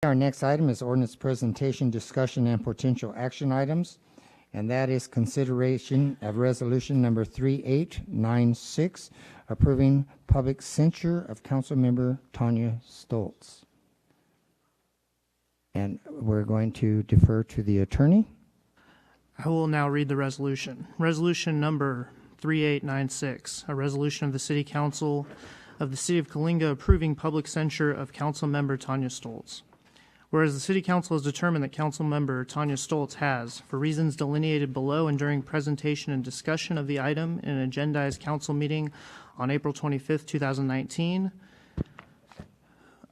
Our next item is ordinance presentation, discussion, and potential action items, and that is consideration of resolution number 3896, approving public censure of Councilmember Tanya Stolz. And we're going to defer to the attorney. I will now read the resolution. Resolution number 3896, a resolution of the City Council of the City of Coalinga approving public censure of Councilmember Tanya Stolz. Whereas the City Council has determined that Councilmember Tanya Stolz has, for reasons delineated below and during presentation and discussion of the item in an agendized council meeting on April 25th, 2019,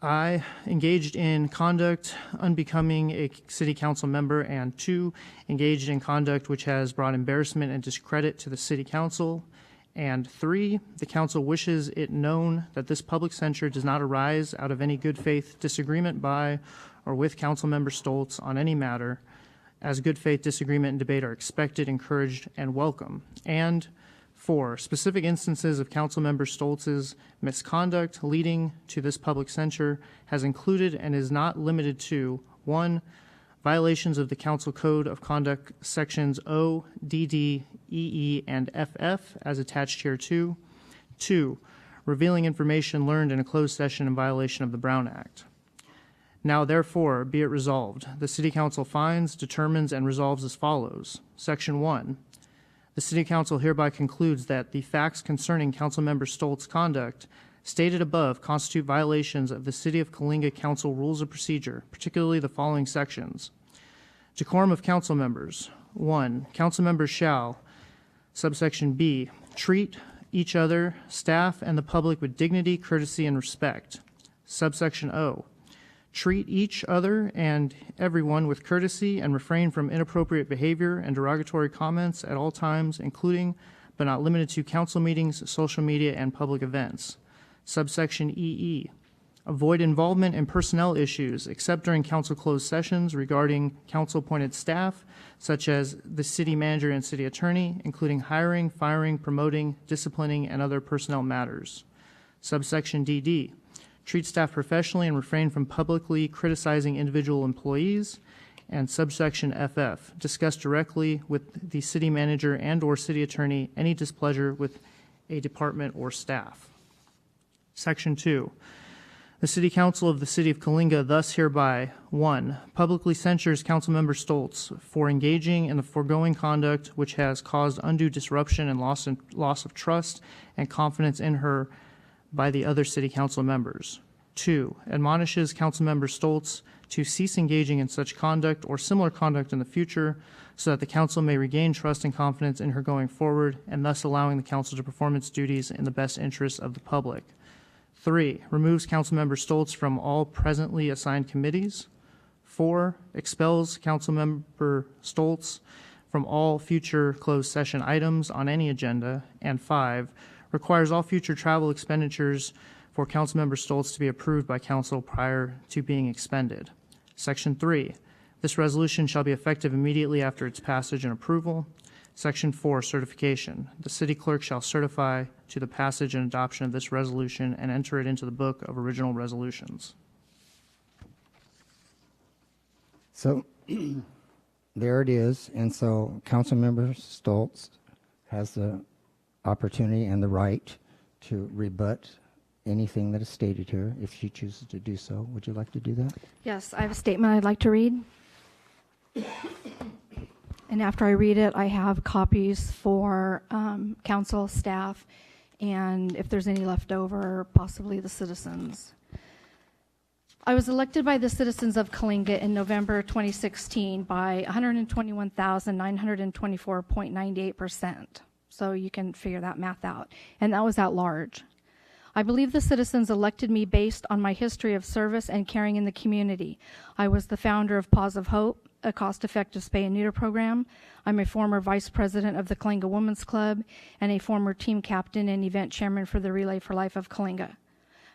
I engaged in conduct unbecoming a city council member, and 2, engaged in conduct which has brought embarrassment and discredit to the city council, and 3, the council wishes it known that this public censure does not arise out of any good faith disagreement by or with Councilmember Stolz on any matter, as good faith disagreement and debate are expected, encouraged, and welcome, and 4, specific instances of Councilmember Stolz's misconduct leading to this public censure has included and is not limited to 1, violations of the Council Code of Conduct sections O, DD, EE, and FF as attached here to 2, revealing information learned in a closed session in violation of the Brown Act. Now, therefore, be it resolved, the City Council finds, determines, and resolves as follows. Section 1. The City Council hereby concludes that the facts concerning Councilmember Stolz's conduct stated above constitute violations of the City of Coalinga Council Rules of Procedure, particularly the following sections. Decorum of council members. 1. Council members shall, subsection B, treat each other, staff, and the public with dignity, courtesy, and respect. Subsection O. Treat each other and everyone with courtesy and refrain from inappropriate behavior and derogatory comments at all times, including but not limited to council meetings, social media, and public events. Subsection EE. Avoid involvement in personnel issues except during council closed sessions regarding council-appointed staff, such as the city manager and city attorney, including hiring, firing, promoting, disciplining, and other personnel matters. Subsection DD. Treat staff professionally and refrain from publicly criticizing individual employees. And subsection FF, discuss directly with the city manager and or city attorney any displeasure with a department or staff. Section 2. The City Council of the City of Coalinga thus hereby 1. Publicly censures Councilmember Stolz for engaging in the foregoing conduct which has caused undue disruption and loss of trust and confidence in her by the other City Council members. 2. Admonishes Councilmember Stolz to cease engaging in such conduct or similar conduct in the future so that the Council may regain trust and confidence in her going forward, and thus allowing the Council to perform its duties in the best interest of the public. 3. Removes Councilmember Stolz from all presently assigned committees. 4. Expels Councilmember Stolz from all future closed session items on any agenda. And 5. Requires all future travel expenditures for Councilmember Stolz to be approved by Council prior to being expended. Section 3. This resolution shall be effective immediately after its passage and approval. Section 4. Certification. The City Clerk shall certify to the passage and adoption of this resolution and enter it into the book of original resolutions. So there it is. And so Councilmember Stolz has the opportunity and the right to rebut anything that is stated here if she chooses to do so. Would you like to do that? Yes, I have a statement I'd like to read. And after I read it, I have copies for council, staff, and if there's any left over, possibly the citizens. I was elected by the citizens of Coalinga in November 2016 by 121,924.98%. So you can figure that math out. And that was at large. I believe the citizens elected me based on my history of service and caring in the community. I was the founder of Paws of Hope, a cost-effective spay and neuter program. I'm a former vice president of the Coalinga Women's Club and a former team captain and event chairman for the Relay for Life of Coalinga.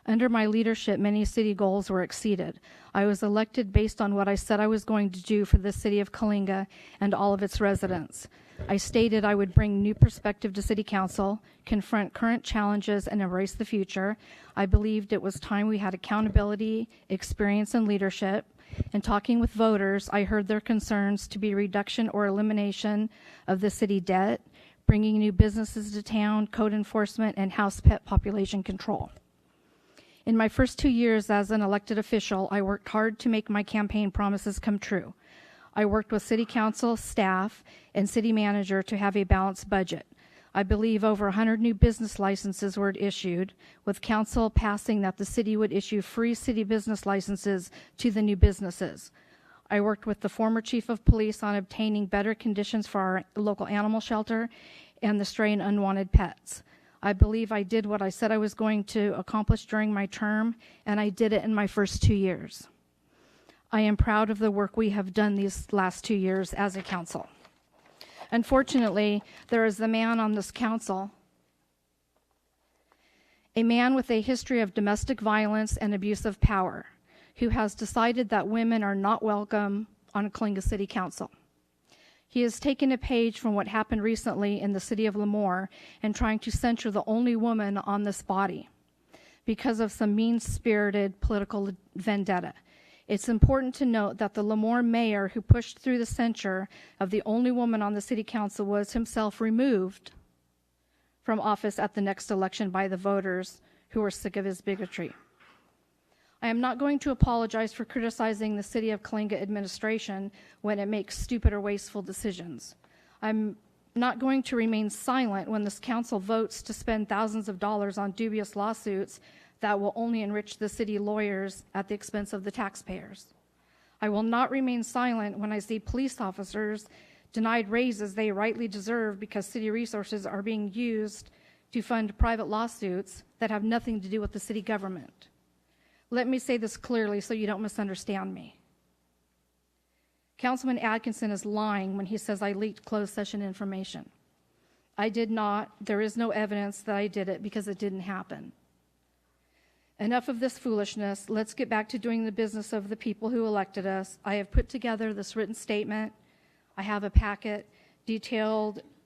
Under my leadership, many city goals were exceeded. I was elected based on what I said I was going to do for the city of Coalinga and all of its residents. I stated I would bring new perspective to City Council, confront current challenges, and embrace the future. I believed it was time we had accountability, experience, and leadership. In talking with voters, I heard their concerns to be reduction or elimination of the city debt, bringing new businesses to town, code enforcement, and house pet population control. In my first 2 years as an elected official, I worked hard to make my campaign promises come true. I worked with city council, staff, and city manager to have a balanced budget. I believe over 100 new business licenses were issued, with council passing that the city would issue free city business licenses to the new businesses. I worked with the former chief of police on obtaining better conditions for our local animal shelter and the stray and unwanted pets. I believe I did what I said I was going to accomplish during my term, and I did it in my first 2 years. I am proud of the work we have done these last 2 years as a council. Unfortunately, there is a man on this council, a man with a history of domestic violence and abuse of power, who has decided that women are not welcome on Coalinga City Council. He has taken a page from what happened recently in the city of Lemoore and trying to censure the only woman on this body because of some mean-spirited political vendetta. It's important to note that the Lemoore mayor who pushed through the censure of the only woman on the city council was himself removed from office at the next election by the voters who were sick of his bigotry. I am not going to apologize for criticizing the city of Coalinga administration when it makes stupid or wasteful decisions. I'm not going to remain silent when this council votes to spend thousands of dollars on dubious lawsuits that will only enrich the city lawyers at the expense of the taxpayers. I will not remain silent when I see police officers denied raises they rightly deserve because city resources are being used to fund private lawsuits that have nothing to do with the city government. Let me say this clearly so you don't misunderstand me. Councilman Atkinson is lying when he says I leaked closed session information. I did not. There is no evidence that I did it because it didn't happen. Enough of this foolishness. Let's get back to doing the business of the people who elected us. I have put together this written statement. I have a packet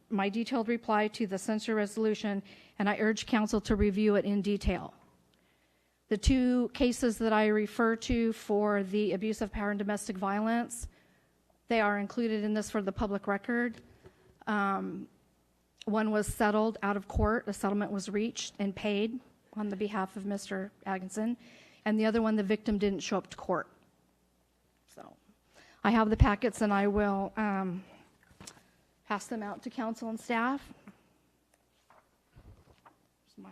my detailed reply to the censure resolution, and I urge council to review it in detail. The 2 cases that I refer to for the abuse of power and domestic violence, they are included in this for the public record. One was settled out of court. A settlement was reached and paid on the behalf of Mr. Atkinson, and the other one, the victim didn't show up to court. So I have the packets, and I will pass them out to council and staff. Here's my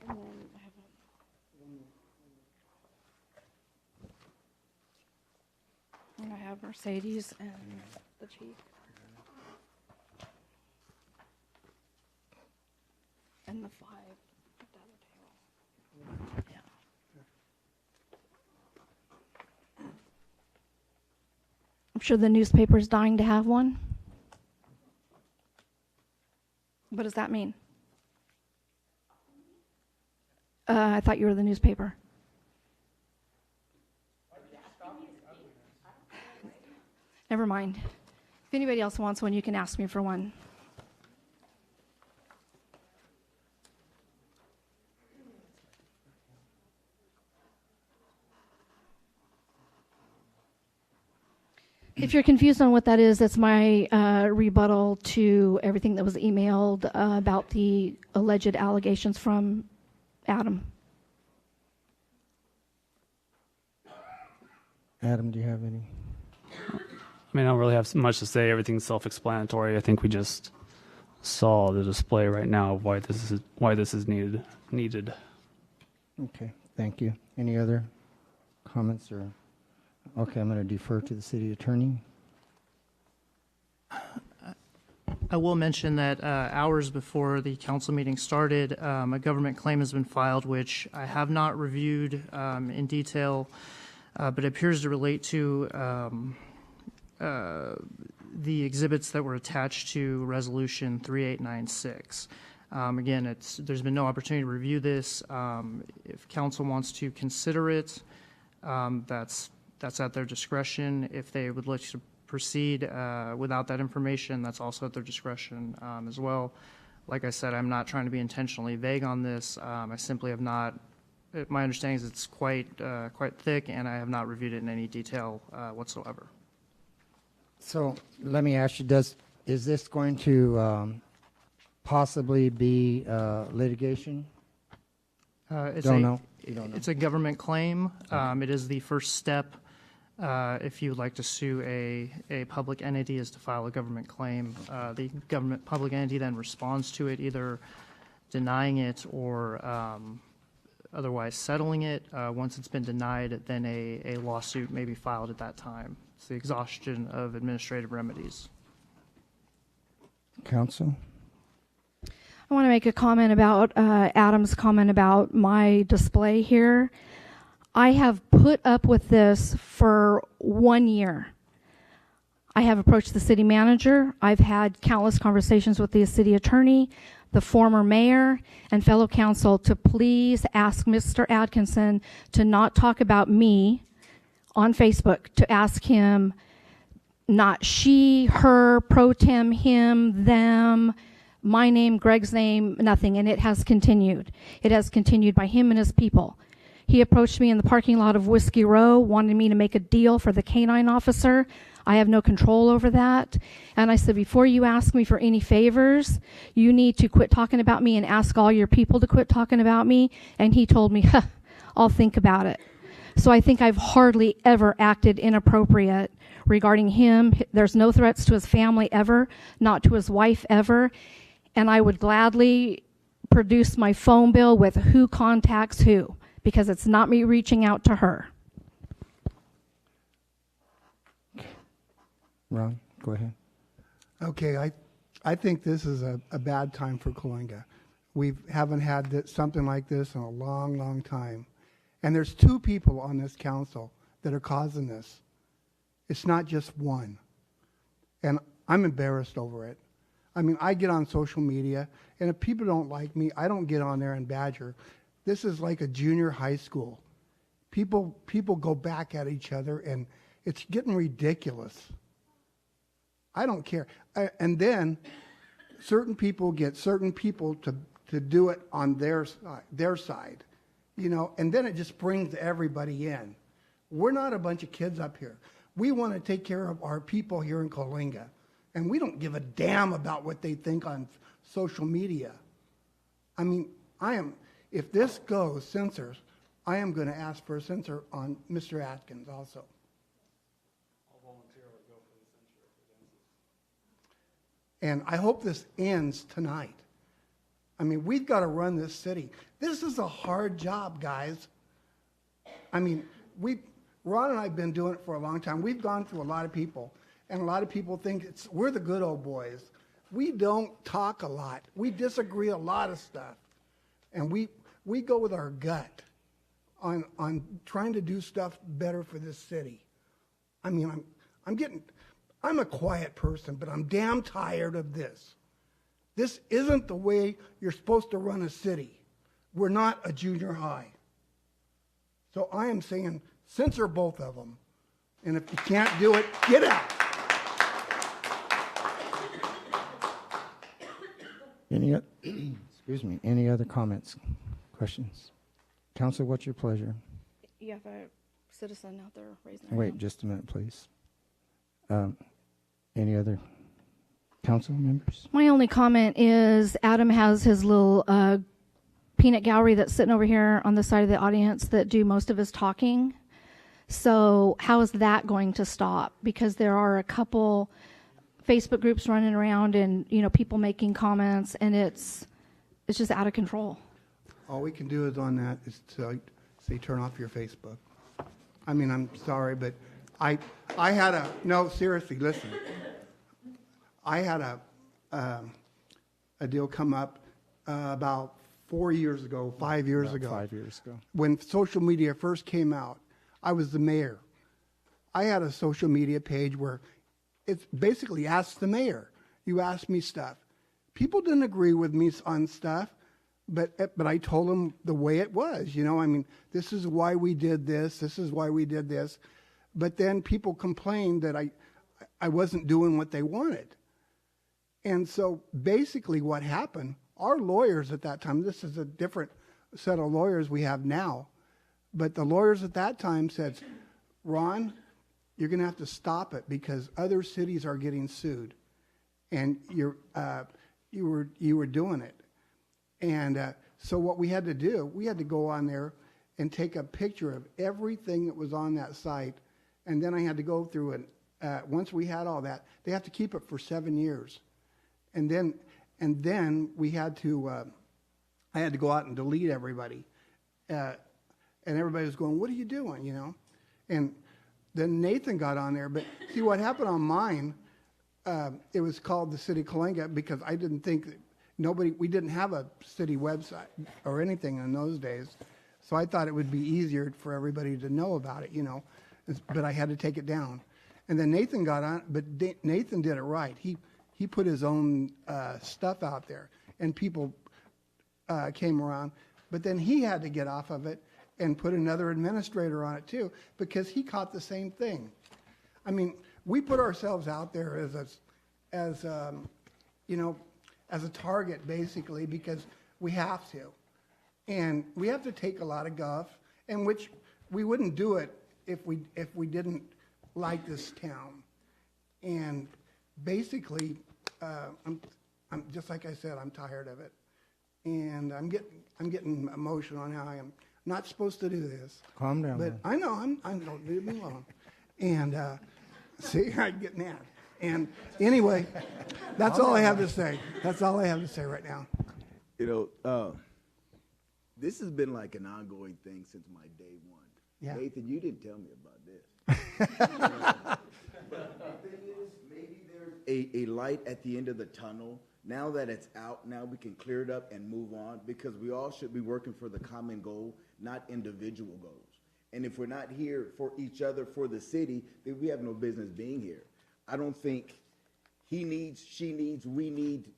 and then I have and I have Mercedes and the chief. And the 5 at the other table. Yeah. I'm sure the newspaper's dying to have one. What does that mean? I thought you were the newspaper. Never mind. If anybody else wants one, you can ask me for one. If you're confused on what that is, it's my rebuttal to everything that was emailed about the alleged allegations from Adam. Adam, do you have any? I mean, I don't really have much to say. Everything's self-explanatory. I think we just saw the display right now of why this is needed. Okay, thank you. Any other comments or? Okay, I'm going to defer to the city attorney. I will mention that hours before the council meeting started, a government claim has been filed, which I have not reviewed in detail, but appears to relate to the exhibits that were attached to Resolution 3896. Again, there's been no opportunity to review this. If council wants to consider it, that's at their discretion. If they would like to proceed without that information, that's also at their discretion as well. Like I said, I'm not trying to be intentionally vague on this. I simply have not. My understanding is it's quite thick, and I have not reviewed it in any detail whatsoever. So let me ask you: is this going to possibly be litigation? It's Don't a, know. You don't know. It's a government claim. It is the first step. If you would like to sue a public entity, is to file a government claim. The government public entity then responds to it, either denying it or otherwise settling it. Once it's been denied, then a lawsuit may be filed at that time. It's the exhaustion of administrative remedies. Counsel? I want to make a comment about Adam's comment about my display here. I have put up with this for 1 year. I have approached the city manager. I've had countless conversations with the city attorney, the former mayor, and fellow council to please ask Mr. Atkinson to not talk about me on Facebook, to ask him not she, her, pro tem, him, them, my name, Greg's name, nothing. And it has continued. It has continued by him and his people. He approached me in the parking lot of Whiskey Row, wanted me to make a deal for the canine officer. I have no control over that. And I said, before you ask me for any favors, you need to quit talking about me and ask all your people to quit talking about me. And he told me, I'll think about it. So I think I've hardly ever acted inappropriate regarding him. There's no threats to his family ever, not to his wife ever. And I would gladly produce my phone bill with who contacts who, because it's not me reaching out to her. Ron, go ahead. Okay, I think this is a bad time for Coalinga. We haven't had something like this in a long, long time. And there's 2 people on this council that are causing this. It's not just one. And I'm embarrassed over it. I mean, I get on social media, and if people don't like me, I don't get on there and badger. This is like a junior high school. People go back at each other, and it's getting ridiculous. I don't care. And then certain people get certain people to do it on their side, you know, and then it just brings everybody in. We're not a bunch of kids up here. We want to take care of our people here in Coalinga, and we don't give a damn about what they think on social media. I mean, if this goes censors, I am going to ask for a censor on Mr. Atkins also. I'll voluntarily go for the censure if it ends. And I hope this ends tonight. I mean, we've got to run this city. This is a hard job, guys. I mean, Ron and I have been doing it for a long time. We've gone through a lot of people, and a lot of people think we're the good old boys. We don't talk a lot. We disagree a lot of stuff. And we go with our gut on trying to do stuff better for this city. I mean, I'm a quiet person, but I'm damn tired of this. This isn't the way you're supposed to run a city. We're not a junior high. So I am saying censor both of them. And if you can't do it, get out. Any other comments, questions? Counsel, what's your pleasure? You have a citizen out there raising their Wait hand. just a minute, please. Any other council members? My only comment is Adam has his little peanut gallery that's sitting over here on the side of the audience that do most of his talking. So how is that going to stop? Because there are a couple Facebook groups running around and, you know, people making comments, and it's just out of control. All we can do is on that is to say turn off your Facebook. I mean, I'm sorry, but I had no, seriously, listen. I had a deal come up about 4 years ago, 5 years ago. 5 years ago. When social media first came out, I was the mayor. I had a social media page where it's basically ask the mayor. You ask me stuff. People didn't agree with me on stuff, but I told them the way it was. You know, I mean, this is why we did this. This is why we did this. But then people complained that I wasn't doing what they wanted. And so basically what happened, our lawyers at that time, this is a different set of lawyers we have now, but the lawyers at that time said, Ron, you're going to have to stop it because other cities are getting sued, and you were doing it. And so what we had to do, we had to go on there and take a picture of everything that was on that site, and then I had to go through it. Once we had all that, they have to keep it for 7 years, and then we had to. I had to go out and delete everybody, and everybody was going, "What are you doing?" You know, and then Nathan got on there. But see what happened on mine. It was called the City Coalinga because I didn't think we didn't have a city website or anything in those days, so I thought it would be easier for everybody to know about it. You know, but I had to take it down. And then Nathan got on, but Nathan did it right. He put his own stuff out there, and people came around. But then he had to get off of it and put another administrator on it too, because he caught the same thing. I mean, we put ourselves out there as a target basically because we have to, and we have to take a lot of guff, and which we wouldn't do it if we didn't like this town. And basically, I'm just like I said, I'm tired of it, and I'm getting emotional on how I am not supposed to do this. Calm down. But man. I know don't leave me alone. And see, I get mad. And anyway, that's all I have to say. That's all I have to say right now. You know, this has been like an ongoing thing since my day one. Yeah. Nathan, you didn't tell me about this. But the thing is, maybe there's a light at the end of the tunnel. Now that it's out, now we can clear it up and move on, because we all should be working for the common goal, not individual goals. And if we're not here for each other, for the city, then we have no business being here. I don't think he needs, she needs, we need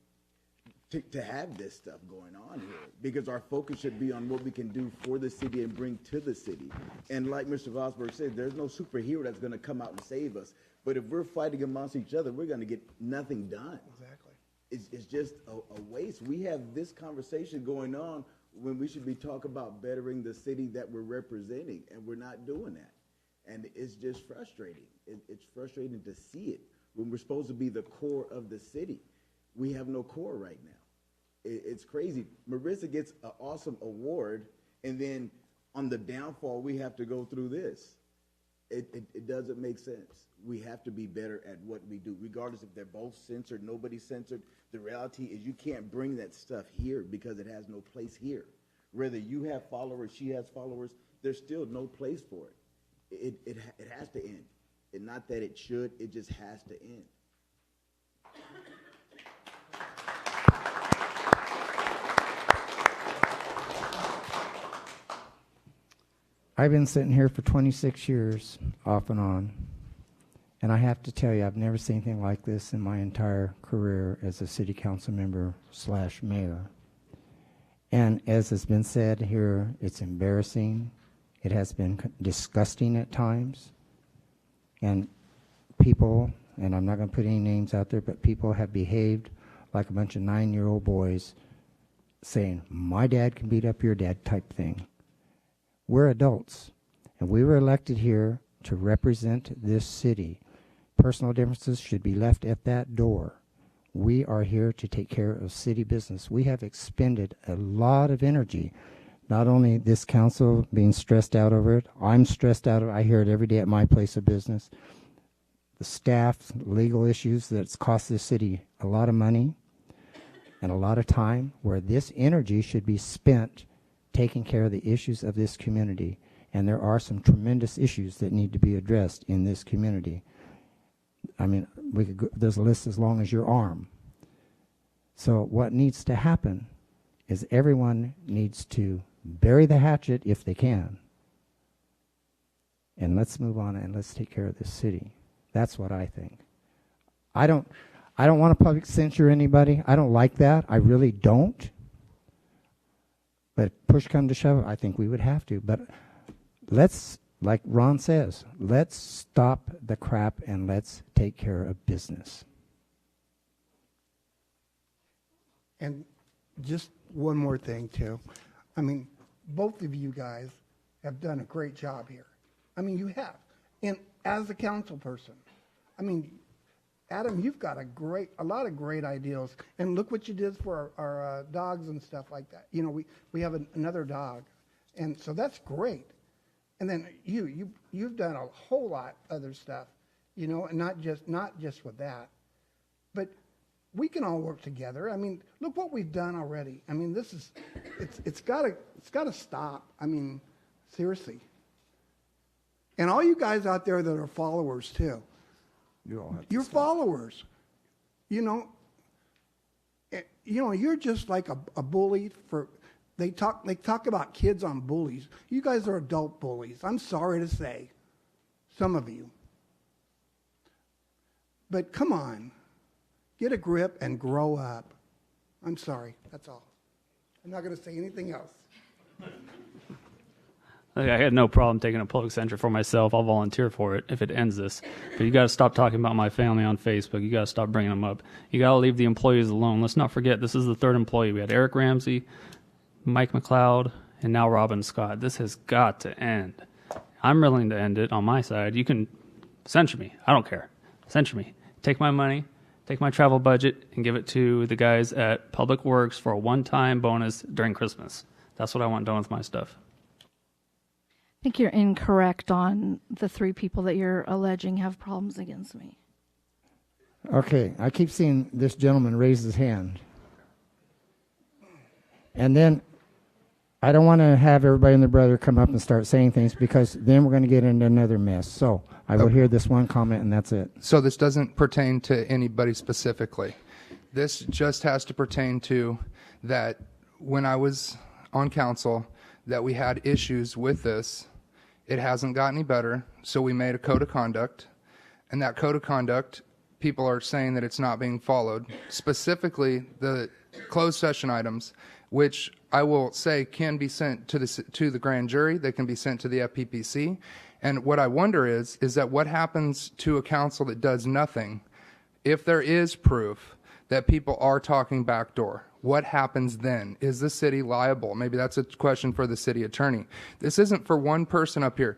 to have this stuff going on here, because our focus should be on what we can do for the city and bring to the city. And like Mr. Vosberg said, there's no superhero that's going to come out and save us. But if we're fighting amongst each other, we're going to get nothing done. Exactly. It's just a waste. We have this conversation going on when we should be talking about bettering the city that we're representing, and we're not doing that. And it's just frustrating. It's frustrating to see it when we're supposed to be the core of the city. We have no core right now. It's crazy. Marissa gets an awesome award, and then on the downfall, we have to go through this. It doesn't make sense. We have to be better at what we do, regardless if they're both censored, nobody's censored. The reality is you can't bring that stuff here because it has no place here. Whether you have followers, she has followers, there's still no place for it. It has to end. And not that it should, it just has to end. I've been sitting here for 26 years, off and on, and I have to tell you, I've never seen anything like this in my entire career as a city council member / mayor. And as has been said here, it's embarrassing. It has been disgusting at times. And people, and I'm not going to put any names out there, but people have behaved like a bunch of 9-year-old boys saying, my dad can beat up your dad type thing. We're adults, and we were elected here to represent this city. Personal differences should be left at that door. We are here to take care of city business. We have expended a lot of energy, not only this council being stressed out over it, I'm stressed out over it. I hear it every day at my place of business. The staff, legal issues that's cost this city a lot of money and a lot of time, where this energy should be spent taking care of the issues of this community. And there are some tremendous issues that need to be addressed in this community. I mean, we could go, there's a list as long as your arm. So what needs to happen is everyone needs to bury the hatchet if they can. And let's move on and let's take care of this city. That's what I think. I don't want to public censure anybody. I don't like that. I really don't. But if push come to shove, I think we would have to. But let's like Ron says, let's stop the crap and let's take care of business. And just one more thing, too. I mean, both of you guys have done a great job here. I mean, you have. And as a council person, I mean, Adam, you've got a lot of great ideas. And look what you did for our dogs and stuff like that. You know, we have another dog. And so that's great. And then you've done a whole lot other stuff, you know, and not just with that. But we can all work together. I mean, look what we've done already. I mean, it's got to stop. I mean, seriously. And all you guys out there that are followers too, you're followers. You know, you're just like a bully for. They talk about kids on bullies. You guys are adult bullies. I'm sorry to say, some of you. But come on. Get a grip and grow up. I'm sorry. That's all. I'm not going to say anything else. I had no problem taking a public censure for myself. I'll volunteer for it if it ends this. But you got to stop talking about my family on Facebook. You got to stop bringing them up. You got to leave the employees alone. Let's not forget, this is the third employee. We had Eric Ramsey, Mike McLeod, and now Robin Scott. This has got to end. I'm willing to end it on my side. You can censure me. I don't care. Censure me. Take my money. Take my travel budget and give it to the guys at Public Works for a one-time bonus during Christmas. That's what I want done with my stuff. I think you're incorrect on the 3 people that you're alleging have problems against me. Okay, I keep seeing this gentleman raise his hand. And then I don't want to have everybody and their brother come up and start saying things because then we're going to get into another mess. So I will hear this one comment and that's it. So this doesn't pertain to anybody specifically. This just has to pertain to that when I was on council that we had issues with this. It hasn't got any better, so we made a code of conduct. And that code of conduct, people are saying that it's not being followed. Specifically, the closed session items, which I will say can be sent to the grand jury. They can be sent to the FPPC. And what I wonder is that what happens to a council that does nothing if there is proof that people are talking backdoor? What happens then? Is the city liable? Maybe that's a question for the city attorney. This isn't for one person up here.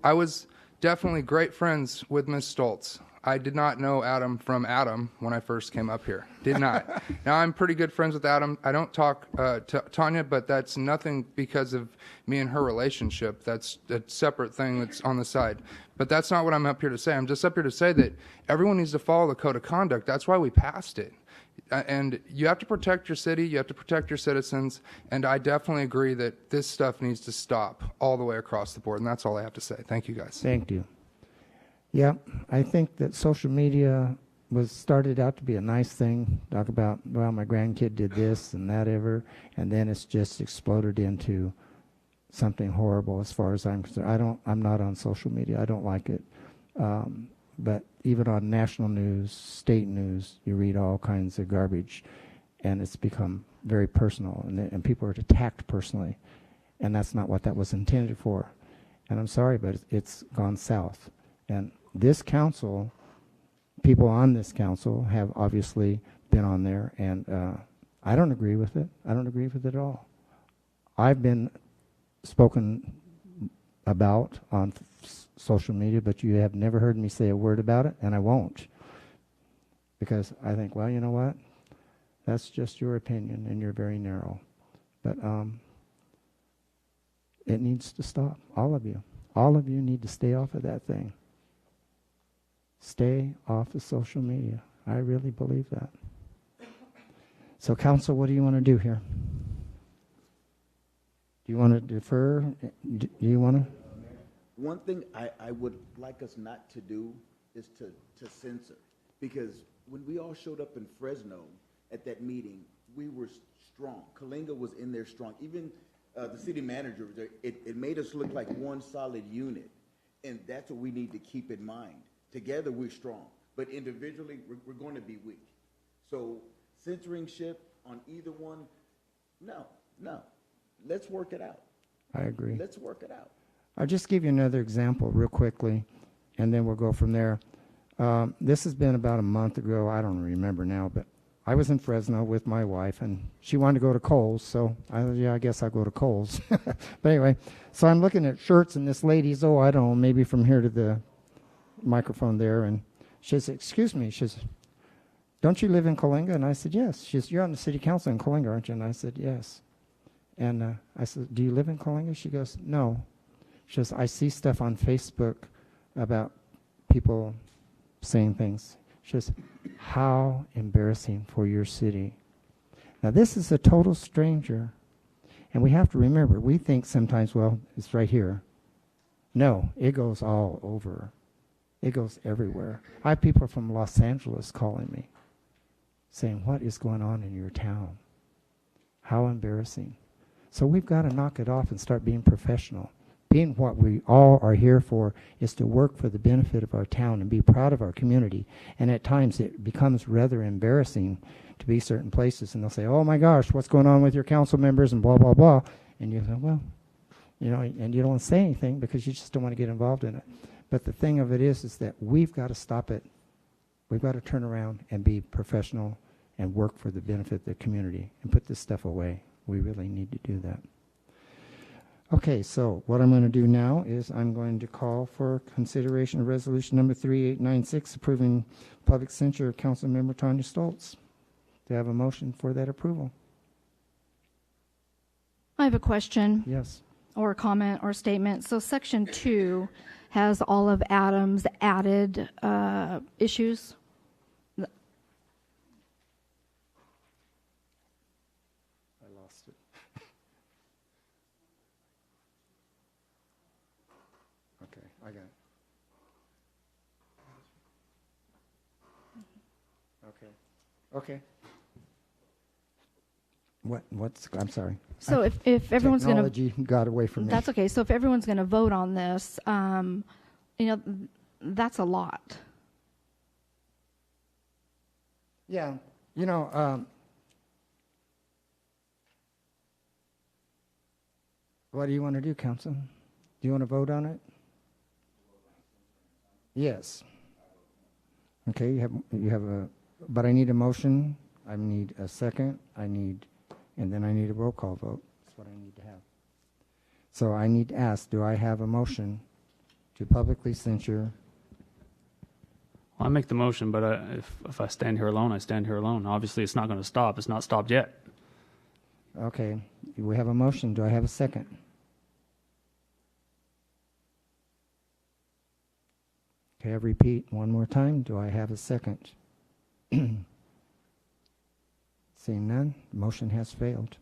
I was definitely great friends with Ms. Stolz. I did not know Adam from Adam when I first came up here. Did not. Now I'm pretty good friends with Adam. I don't talk to Tanya, but that's nothing because of me and her relationship. That's a separate thing that's on the side. But that's not what I'm up here to say. I'm just up here to say that everyone needs to follow the code of conduct. That's why we passed it. And you have to protect your city. You have to protect your citizens. And I definitely agree that this stuff needs to stop all the way across the board. And that's all I have to say. Thank you, guys. Thank you. Yeah, I think that social media started out to be a nice thing. Talk about, well, my grandkid did this and that and then it's just exploded into something horrible as far as I'm concerned. I'm not on social media. I don't like it. But even on national news, state news, you read all kinds of garbage, and it's become very personal, and people are attacked personally, and that's not what that was intended for. And I'm sorry, but it's gone south. And this council, people on this council have obviously been on there, and I don't agree with it. I don't agree with it at all. I've been spoken about on social media, but you have never heard me say a word about it, and I won't. Because I think, well, you know what? That's just your opinion, and you're very narrow. But it needs to stop, all of you. All of you need to stay off of that thing. Stay off of social media. I really believe that. So, council, what do you want to do here? Do you want to defer? Do you want to? One thing I would like us not to do is to censor. Because when we all showed up in Fresno at that meeting, we were strong. Coalinga was in there strong. Even the city manager was there. It made us look like one solid unit. And that's what we need to keep in mind. Together, we're strong. But individually, we're going to be weak. So censoring ship on either one, no. Let's work it out. I agree. Let's work it out. I'll just give you another example real quickly, and then we'll go from there. This has been about a month ago. I don't remember now, but I was in Fresno with my wife, and she wanted to go to Kohl's, so I guess I'll go to Kohl's. But anyway, so I'm looking at shirts, and this lady's, I don't know, maybe from here to the microphone there, and she says, excuse me, she says, don't you live in Coalinga? And I said, yes. She says, you're on the city council in Coalinga, aren't you? And I said, yes. And I said, do you live in Coalinga? She goes, no. She says, I see stuff on Facebook about people saying things. She says, how embarrassing for your city. Now, this is a total stranger. And we have to remember, we think sometimes, well, it's right here. No, it goes all over. It goes everywhere. I have people from Los Angeles calling me, saying, what is going on in your town? How embarrassing. So we've got to knock it off and start being professional. Being what we all are here for is to work for the benefit of our town and be proud of our community. And at times it becomes rather embarrassing to be certain places, and they'll say, oh my gosh, what's going on with your council members and blah, blah, blah. And you say, well, and you don't want to say anything because you just don't want to get involved in it. But the thing of it is that we've got to stop it. We've got to turn around and be professional and work for the benefit of the community and put this stuff away. We really need to do that. Okay, so what I'm going to do now is I'm going to call for consideration of resolution number 3896, approving public censure of Council Member Tanya Stolz. Do I have a motion for that approval? I have a question. Yes. Or a comment or statement. So section 2 has all of Adam's added issues. I lost it. Okay, I got it. Okay. What's, I'm sorry. So if everyone's going to... Technology got away from me. That's okay. So if everyone's going to vote on this, that's a lot. Yeah, what do you want to do, Council? Do you want to vote on it? Yes. Okay, you have a, but I need a motion. I need a second. And then I need a roll call vote. That's what I need to have. So I need to ask, do I have a motion to publicly censure? Well, I make the motion, but if I stand here alone, I stand here alone. Obviously, it's not going to stop. It's not stopped yet. Okay, we have a motion. Do I have a second? Okay, I repeat one more time. Do I have a second? Seeing none, the motion has failed.